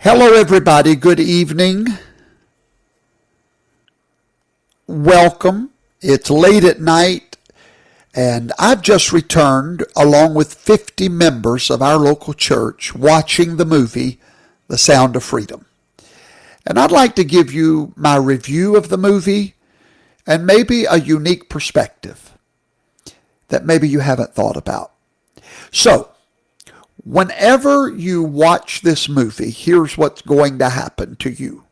Hello, everybody. Good evening. Welcome. It's late at night, and I've just returned along with 50 members of our local church watching the movie, The Sound of Freedom. And I'd like to give you my review of the movie and maybe a unique perspective that maybe you haven't thought about. So, whenever you watch this movie, here's what's going to happen to you.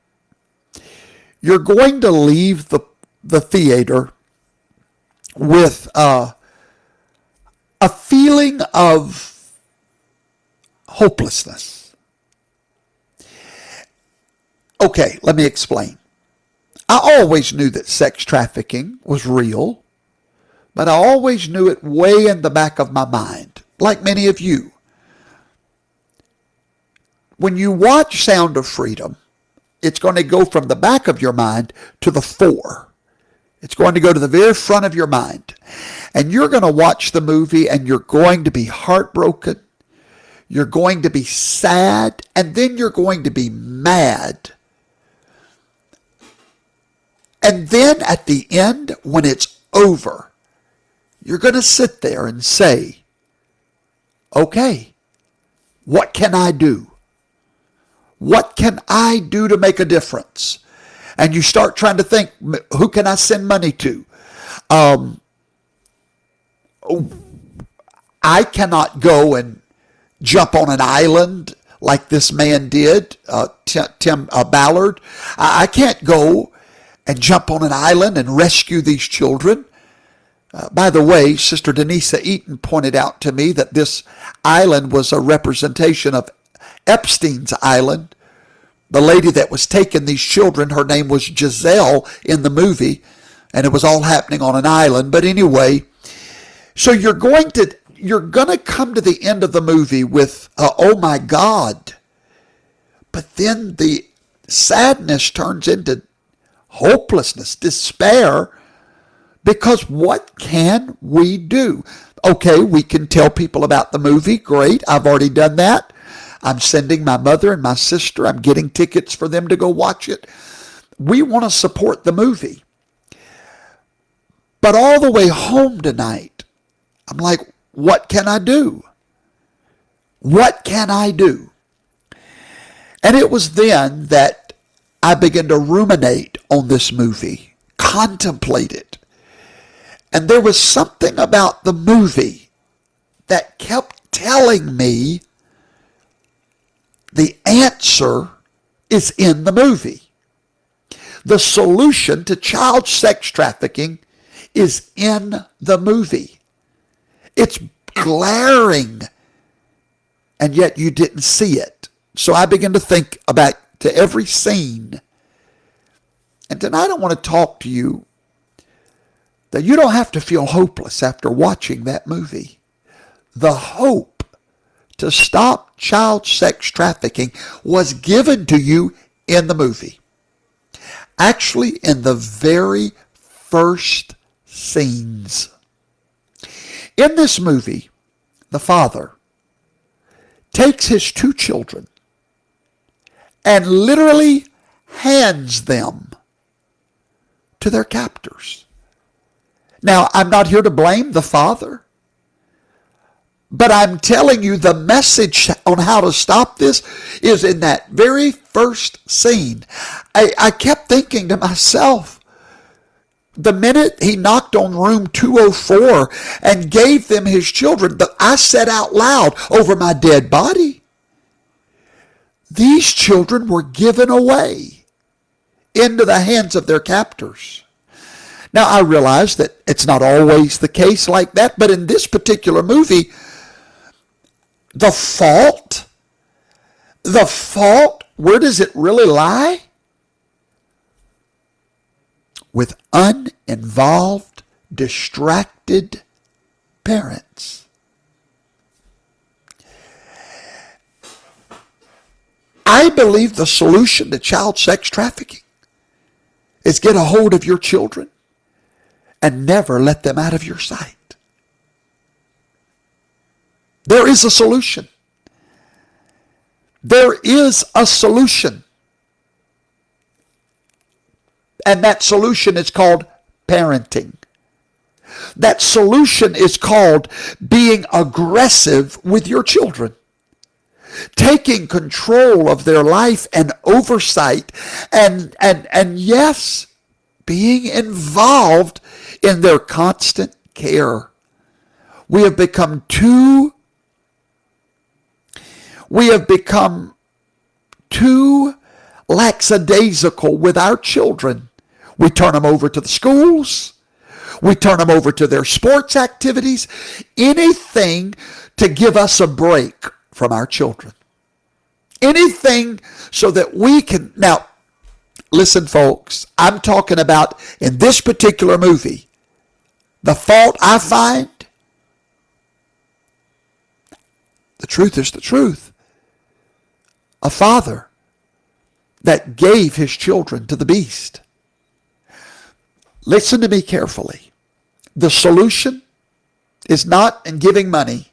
You're going to leave the theater with a feeling of hopelessness. Okay, let me explain. I always knew that sex trafficking was real, but I always knew it way in the back of my mind, like many of you. When you watch Sound of Freedom, it's going to go from the back of your mind to the fore. It's going to go to the very front of your mind. And you're going to watch the movie and you're going to be heartbroken. You're going to be sad. And then you're going to be mad. And then at the end, when it's over, you're going to sit there and say, okay, what can I do? What can I do to make a difference? And you start trying to think, who can I send money to? I cannot go and jump on an island like this man did, Tim Ballard. I can't go and jump on an island and rescue these children. By the way, Sister Denisa Eaton pointed out to me that this island was a representation of Epstein's Island. The lady that was taking these children, her name was Giselle in the movie, and it was all happening on an island. But anyway, so you're going to come to the end of the movie with, oh my God. But then the sadness turns into hopelessness, despair, because what can we do? Okay, we can tell people about the movie. Great, I've already done that. I'm sending my mother and my sister. I'm getting tickets for them to go watch it. We want to support the movie. But all the way home tonight, I'm like, what can I do? What can I do? And it was then that I began to ruminate on this movie, contemplate it. And there was something about the movie that kept telling me the answer is in the movie. The solution to child sex trafficking is in the movie. It's glaring, and yet you didn't see it. So I began to think about to every scene. And tonight I want to talk to you that you don't have to feel hopeless after watching that movie. The hope to stop child sex trafficking was given to you in the movie. Actually, in the very first scenes. In this movie, the father takes his two children and literally hands them to their captors. Now, I'm not here to blame the father. But I'm telling you, the message on how to stop this is in that very first scene. I kept thinking to myself, the minute he knocked on room 204 and gave them his children, I said out loud over my dead body, these children were given away into the hands of their captors. Now, I realize that it's not always the case like that, but in this particular movie, the fault, where does it really lie? With uninvolved, distracted parents. I believe the solution to child sex trafficking is get a hold of your children and never let them out of your sight. There is a solution. there is a solution. And that solution is called parenting. That solution is called being aggressive with your children. Taking control of their life and oversight, and yes, being involved in their constant care. We have become too lackadaisical with our children. We turn them over to the schools. We turn them over to their sports activities. Anything to give us a break from our children. Anything so that we can... Now, listen, folks, I'm talking about in this particular movie, the fault I find, the truth is the truth. A father that gave his children to the beast. Listen to me carefully. The solution is not in giving money.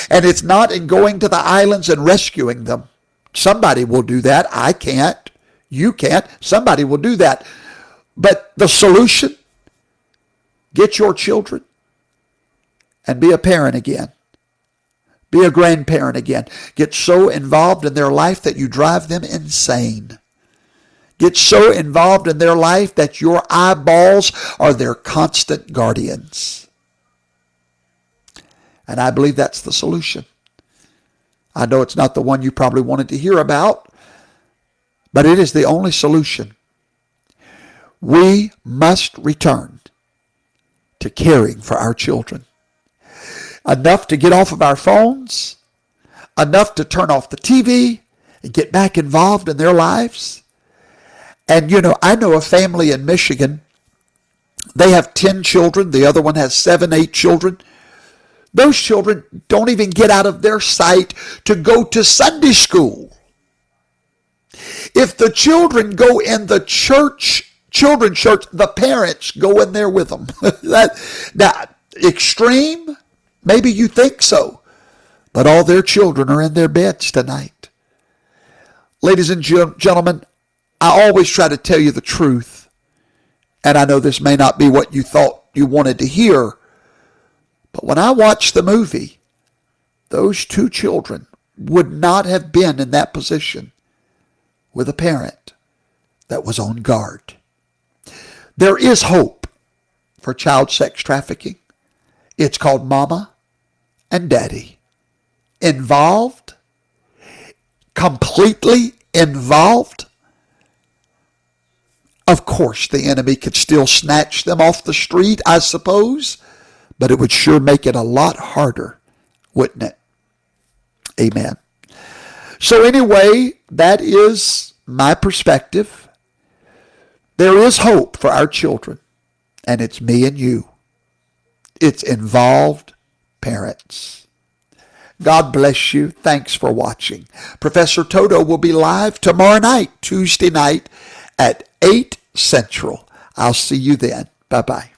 And it's not in going to the islands and rescuing them. Somebody will do that. I can't. You can't. Somebody will do that. But the solution, get your children and be a parent again. Be a grandparent again. Get so involved in their life that you drive them insane. Get so involved in their life that your eyeballs are their constant guardians. And I believe that's the solution. I know it's not the one you probably wanted to hear about, but it is the only solution. We must return to caring for our children. Enough to get off of our phones, enough to turn off the TV and get back involved in their lives. And I know a family in Michigan. They have 10 children. The other one has 7, 8 children. Those children don't even get out of their sight to go to Sunday school. If the children go in the children's church, the parents go in there with them. Now, extreme? Maybe you think so. But all their children are in their beds tonight. Ladies and gentlemen, I always try to tell you the truth. And I know this may not be what you thought you wanted to hear. But when I watched the movie, those 2 children would not have been in that position with a parent that was on guard. There is hope for child sex trafficking. It's called Mama and Daddy. Involved, completely involved. Of course, the enemy could still snatch them off the street, I suppose. But it would sure make it a lot harder, wouldn't it? Amen. So anyway, that is my perspective. There is hope for our children, and it's me and you. It's involved parents. God bless you. Thanks for watching. Professor Toto will be live tomorrow night, Tuesday night at 8 Central. I'll see you then. Bye-bye.